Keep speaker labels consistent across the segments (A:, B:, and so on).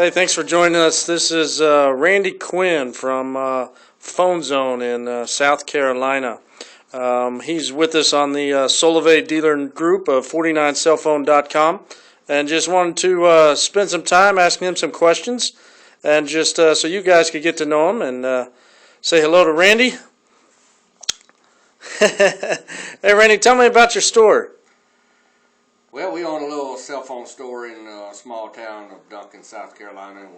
A: Hey, thanks for joining us. This is Randy Quinn from Phone Zone in South Carolina. He's with us on the Solavei dealer group of 49cellphone.com, and just wanted to spend some time asking him some questions, and just so you guys could get to know him and say hello to Randy. Hey, Randy, tell me about your store.
B: Well, we own a little cell phone store in a small town of Duncan, South Carolina, and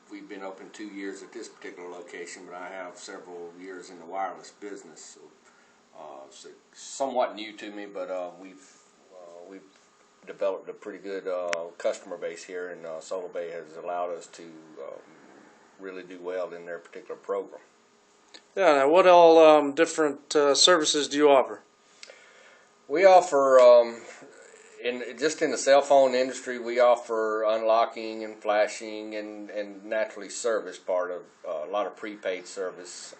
B: we've been open 2 years at this particular location, but I have several years in the wireless business, so somewhat new to me, but we've developed a pretty good customer base here, and Solavei has allowed us to really do well in their particular program.
A: Yeah, now what all different services do you offer?
B: We offer just in the cell phone industry, we offer unlocking and flashing and naturally service part of a lot of prepaid service.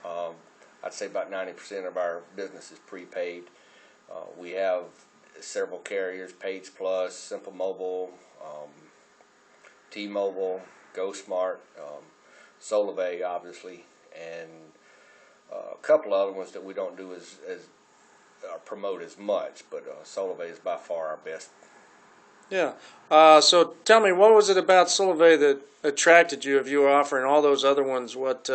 B: I'd say about 90% of our business is prepaid. We have several carriers: Page Plus, Simple Mobile, T-Mobile, GoSmart, Solavei, obviously, and a couple of other ones that we don't do as promote as much, but Solavei is by far our best.
A: Yeah. So tell me, what was it about Solavei that attracted you? If you were offering all those other ones, what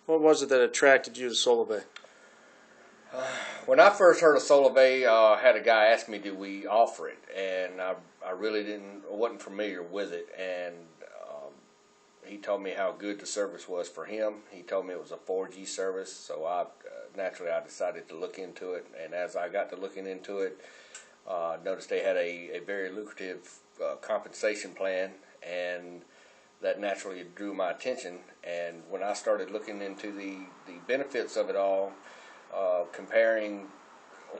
A: was it that attracted you to Solavei?
B: When I first heard of Solavei, I had a guy ask me, "Do we offer it?" And I really wasn't familiar with it, and he told me how good the service was for him. He told me it was a 4G service, so naturally I decided to look into it. And as I got to looking into it, noticed they had a very lucrative compensation plan, and that naturally drew my attention. And when I started looking into the benefits of it all, comparing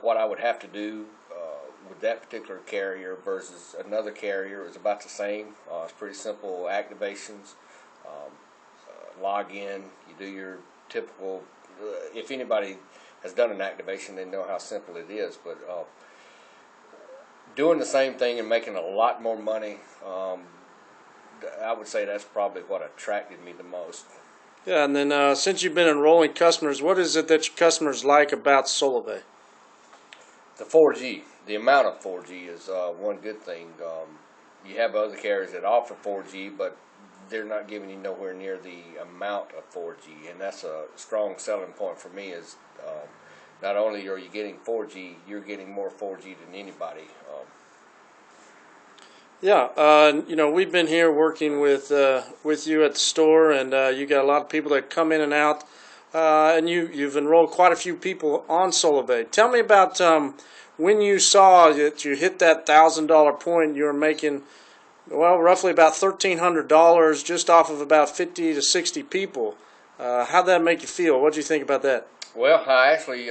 B: what I would have to do with that particular carrier versus another carrier, it was about the same. It's pretty simple activations. Log in, you do your typical, if anybody has done an activation, they know how simple it is, but doing the same thing and making a lot more money, I would say that's probably what attracted me the most.
A: Yeah, and then since you've been enrolling customers, what is it that your customers like about Solavei?
B: The 4G, the amount of 4G is one good thing. You have other carriers that offer 4G, but they're not giving you nowhere near the amount of 4G, and that's a strong selling point for me. Is not only are you getting 4G, you're getting more 4G than anybody.
A: Yeah, we've been here working with you at the store, and you got a lot of people that come in and out, and you've enrolled quite a few people on Solavei. Tell me about when you saw that you hit that $1,000 point, you were making, well, roughly about $1,300 just off of about 50 to 60 people. How'd that make you feel? What'd you think about that?
B: Well, I actually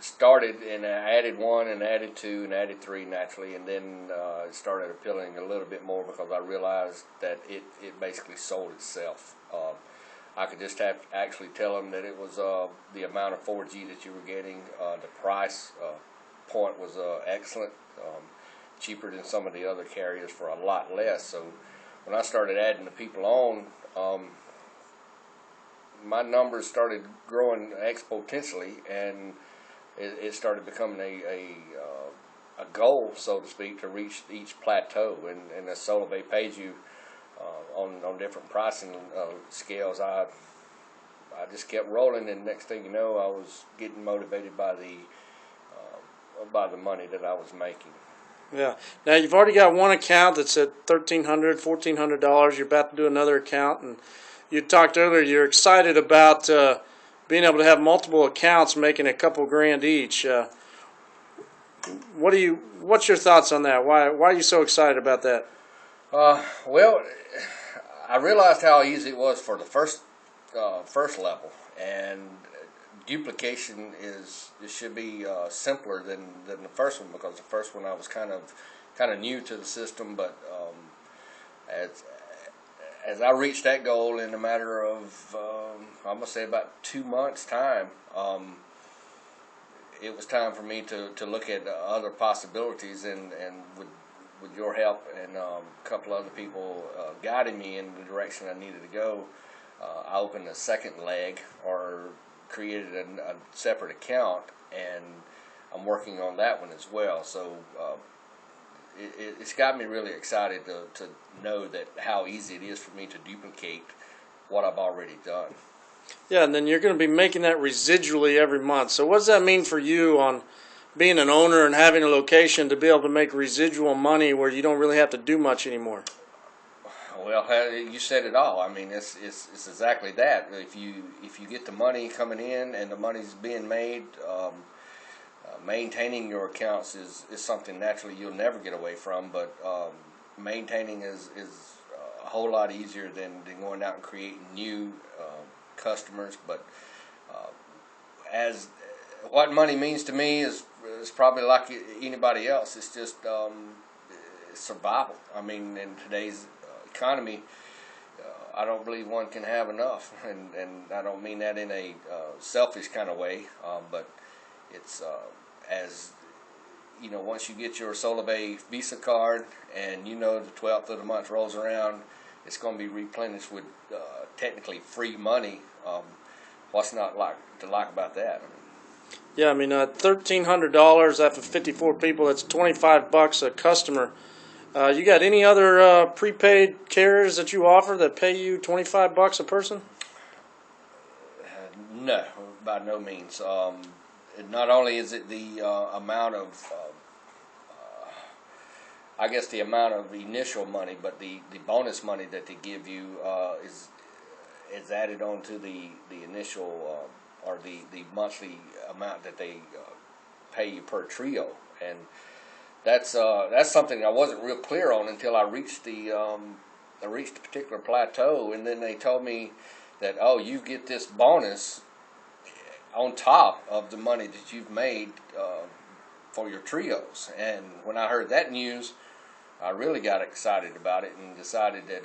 B: started and I added one and added two and added three naturally, and then it started appealing a little bit more because I realized that it basically sold itself. I could just actually tell them that it was the amount of 4G that you were getting. The price point was excellent. Cheaper than some of the other carriers for a lot less. So when I started adding the people on, my numbers started growing exponentially, and it started becoming a goal, so to speak, to reach each plateau. And as Solavei pays you on different pricing scales, I just kept rolling, and next thing you know, I was getting motivated by the money that I was making.
A: Yeah. Now you've already got one account that's at $1,300, $1,400. You're about to do another account, and you talked earlier. You're excited about being able to have multiple accounts, making a couple grand each. What's your thoughts on that? Why are you so excited about that?
B: Well, I realized how easy it was for the first level, and duplication should be simpler than the first one, because the first one I was kind of new to the system, but as I reached that goal in a matter of I'm gonna say about 2 months time, it was time for me to look at other possibilities, and with with your help and a couple other people guiding me in the direction I needed to go, I opened a second leg or created a separate account, and I'm working on that one as well. So it's got me really excited to know that how easy it is for me to duplicate what I've already done.
A: Yeah, and then you're going to be making that residually every month. So what does that mean for you on being an owner and having a location to be able to make residual money where you don't really have to do much anymore?
B: Well, you said it all. I mean, it's exactly that. If you get the money coming in and the money's being made, maintaining your accounts is something naturally you'll never get away from. But maintaining is a whole lot easier than going out and creating new customers. But as what money means to me is probably like anybody else. It's just survival. I mean, in today's economy, I don't believe one can have enough, and I don't mean that in a selfish kind of way, but it's as you know, once you get your Solavei Visa card and you know the 12th of the month rolls around, it's going to be replenished with technically free money. What's not to like about that?
A: Yeah, I mean, $1,300 after 54 people, that's $25 a customer. You got any other prepaid carriers that you offer that pay you $25 a person?
B: No, by no means. Not only is it the amount of, I guess the amount of initial money, but the bonus money that they give you is added on to the initial or the monthly amount that they pay you per trio, and that's something I wasn't real clear on until I reached a particular plateau, and then they told me that, oh, you get this bonus on top of the money that you've made for your trios. And when I heard that news, I really got excited about it and decided that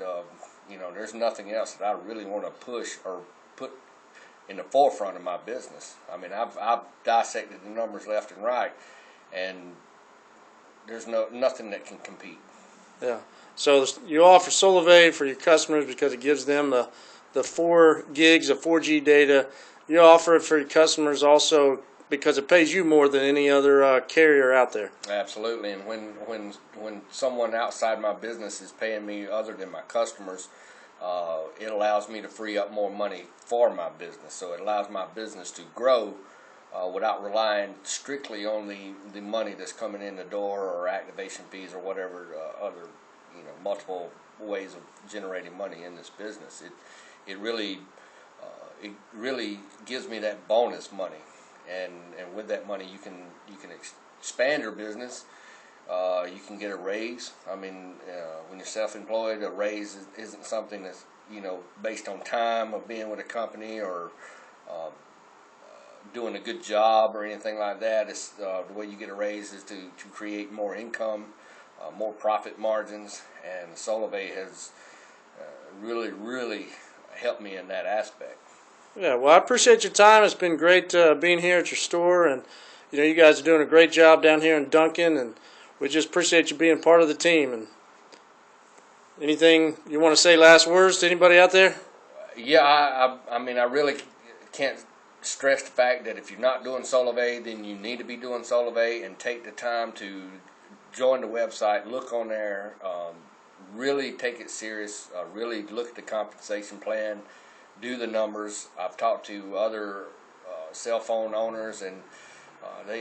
B: there's nothing else that I really want to push or put in the forefront of my business. I mean, I've dissected the numbers left and right, and there's nothing that can compete.
A: Yeah. So you offer Solavei for your customers because it gives them the 4 gigs of 4G data. You offer it for your customers also because it pays you more than any other carrier out there.
B: Absolutely. And when someone outside my business is paying me other than my customers, it allows me to free up more money for my business. So it allows my business to grow without relying strictly on the money that's coming in the door or activation fees or whatever other multiple ways of generating money in this business. It really gives me that bonus money, and with that money you can expand your business. You can get a raise. I mean, when you're self-employed, a raise isn't something that's based on time of being with a company or doing a good job or anything like that. It's the way you get a raise is to create more income, more profit margins, and Solavei has really helped me in that aspect.
A: Yeah, well, I appreciate your time. It's been great being here at your store, and you guys are doing a great job down here in Duncan, and we just appreciate you being part of the team. And anything you want to say, last words to anybody out there?
B: Yeah, I mean, I really can't stress the fact that if you're not doing Solavei, then you need to be doing Solavei, and take the time to join the website, look on there, really take it serious, really look at the compensation plan, do the numbers. I've talked to other cell phone owners, and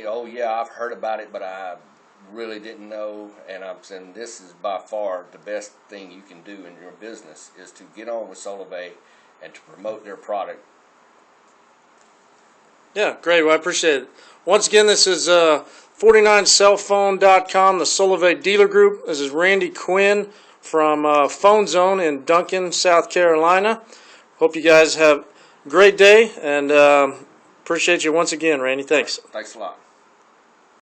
B: oh yeah, I've heard about it, but I really didn't know, and I'm saying this is by far the best thing you can do in your business is to get on with Solavei and to promote their product.
A: Yeah, great. Well, I appreciate it. Once again, this is 49cellphone.com, the Solavei dealer group. This is Randy Quinn from Phone Zone in Duncan, South Carolina. Hope you guys have a great day, and appreciate you once again, Randy. Thanks.
B: Thanks a lot.